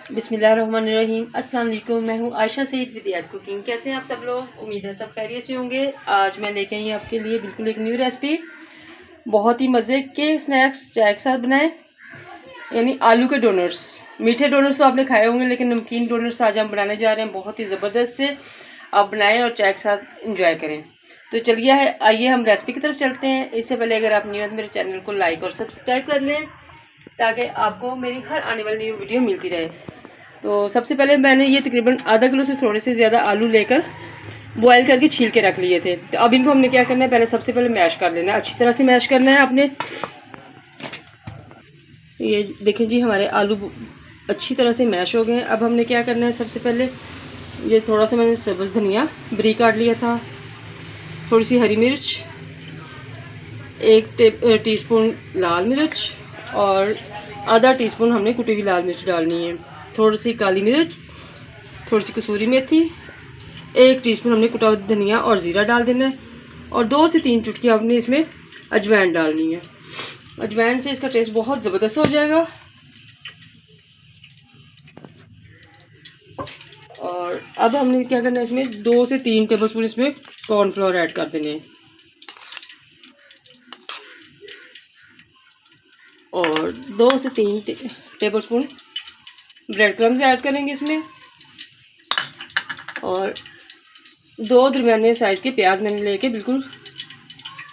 बिस्मिल्लाहिर्रहमानिर्रहीम। अस्सलाम वालेकुम। मैं हूँ आयशा सईद विद यास कुकिंग। कैसे हैं आप सब लोग? उम्मीद है सब खैरियत से होंगे। आज मैं लेके आई आपके लिए बिल्कुल एक न्यू रेसिपी। बहुत ही मज़े के स्नैक्स चाय के साथ बनाएं, यानी आलू के डोनट्स। मीठे डोनट्स तो आपने खाए होंगे, लेकिन नमकीन डोनट्स आज हम बनाने जा रहे हैं बहुत ही ज़बरदस्त से। आप बनाएं और चाय के साथ इंजॉय करें। तो चलिए आइए हम रेसिपी की तरफ चलते हैं। इससे पहले अगर आप न्यू हैं तो मेरे चैनल को लाइक और सब्सक्राइब कर लें, ताकि आपको मेरी हर आने वाली न्यू वीडियो मिलती रहे। तो सबसे पहले मैंने ये तकरीबन आधा किलो से थोड़े से ज़्यादा आलू लेकर बॉयल करके छील के रख लिए थे। तो अब इनको हमने क्या करना है, पहले सबसे पहले मैश कर लेना है, अच्छी तरह से मैश करना है आपने। ये देखें जी, हमारे आलू अच्छी तरह से मैश हो गए हैं। अब हमने क्या करना है, सबसे पहले ये थोड़ा सा मैंने सब्ज़ धनिया बारीक काट लिया था, थोड़ी सी हरी मिर्च, 1 टीस्पून लाल मिर्च और आधा टीस्पून हमने कुटी हुई लाल मिर्च डालनी है, थोड़ी सी काली मिर्च, थोड़ी सी कसूरी मेथी, 1 टीस्पून हमने कुटा हुआ धनिया और ज़ीरा डाल देना है, और 2 से 3 चुटकी हमने इसमें अजवाइन डालनी है। अजवाइन से इसका टेस्ट बहुत ज़बरदस्त हो जाएगा। और अब हमने क्या करना है, इसमें 2 से 3 टेबलस्पून इसमें कॉर्नफ्लोर ऐड कर देने हैं, और 2 से 3 टेबलस्पून ब्रेड क्रम्स ऐड करेंगे इसमें, और 2 दरमियाने साइज़ के प्याज मैंने लेके बिल्कुल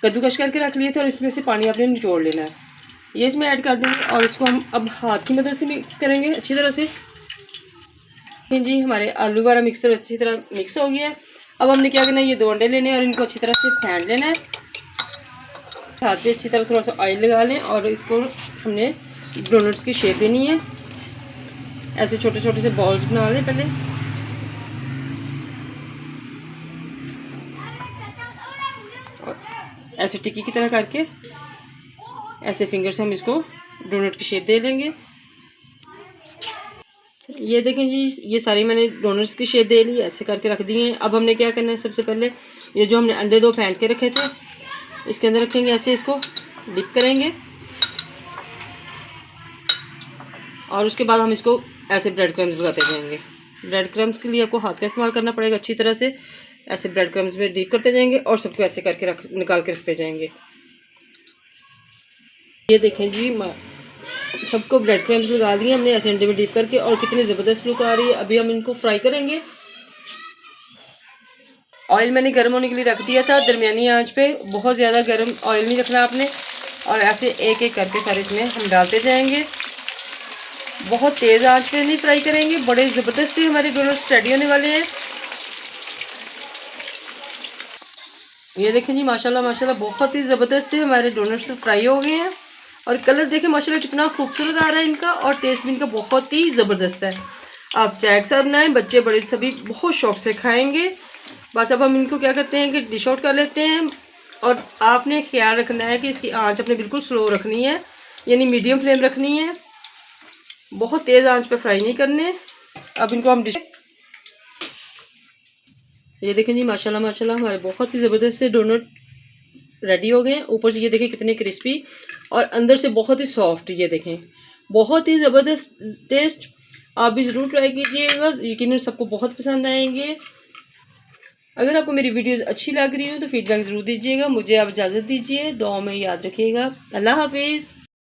कद्दूकश करके रख लिए थे, और इसमें से पानी आपने निचोड़ लेना है, ये इसमें ऐड कर देंगे। और इसको हम अब हाथ की मदद से मिक्स करेंगे अच्छी तरह से। जी, हमारे आलू वाला मिक्सर अच्छी तरह मिक्स हो गया है। अब हमने क्या करना है, ये 2 अंडे लेने हैं और इनको अच्छी तरह से फेंट लेना है। हाथ पे अच्छी तरह थोड़ा सा ऑयल लगा लें, और इसको हमने डोनट्स की शेप देनी है। ऐसे छोटे छोटे से बॉल्स बना लें पहले, और ऐसे टिक्की की तरह करके ऐसे फिंगर से हम इसको डोनट की शेप दे लेंगे। ये देखें जी, ये सारी मैंने डोनट्स की शेप दे ली, ऐसे करके रख दिए हैं। अब हमने क्या करना है, सबसे पहले ये जो हमने अंडे 2 फेंट के रखे थे इसके अंदर रखेंगे, ऐसे इसको डिप करेंगे, और उसके बाद हम इसको ऐसे ब्रेड क्रम्स लगाते जाएंगे। ब्रेड क्रम्स के लिए आपको हाथ का इस्तेमाल करना पड़ेगा। अच्छी तरह से ऐसे ब्रेड क्रम्स में डिप करते जाएंगे और सबको ऐसे करके निकाल के रखते जाएंगे। ये देखें जी, सबको ब्रेड क्रम्स लगा दिए हमने ऐसे अंडे में डिप करके, और कितनी ज़बरदस्त लुक आ रही है। अभी हम इनको फ्राई करेंगे। ऑयल मैंने गर्म होने के लिए रख दिया था दरमियानी आंच पे, बहुत ज़्यादा गर्म ऑयल नहीं रखना आपने। और ऐसे एक एक करके सारे इसमें हम डालते जाएंगे। बहुत तेज़ आंच पे नहीं फ्राई करेंगे, बड़े ज़बरदस्त से हमारे डोनट्स रेडी होने वाले हैं। ये देखें जी, माशाल्लाह माशाल्लाह बहुत ही ज़बरदस्त से हमारे डोनट्स फ्राई हो गए हैं, और कलर देखें माशाल्लाह कितना खूबसूरत आ रहा है इनका, और टेस्ट भी इनका बहुत ही ज़बरदस्त है। आप चाय के साथ बनाएं, बच्चे बड़े सभी बहुत शौक से खाएंगे। बस अब हम इनको क्या करते हैं कि डिश आउट कर लेते हैं, और आपने ख्याल रखना है कि इसकी आंच अपने बिल्कुल स्लो रखनी है, यानी मीडियम फ्लेम रखनी है, बहुत तेज़ आंच पे फ्राई नहीं करने। अब इनको हम डिश, ये देखें जी, माशाल्लाह माशाल्लाह हमारे बहुत ही ज़बरदस्त से डोनट रेडी हो गए। ऊपर से ये देखें कितने क्रिस्पी, और अंदर से बहुत ही सॉफ्ट। ये देखें बहुत ही ज़बरदस्त टेस्ट। आप भी ज़रूर ट्राई कीजिएगा, यकीनन सबको बहुत पसंद आएंगे। अगर आपको मेरी वीडियोस अच्छी लग रही हो तो फीडबैक ज़रूर दीजिएगा। मुझे आप इजाज़त दीजिए, दुआ में याद रखिएगा। अल्लाह हाफिज़।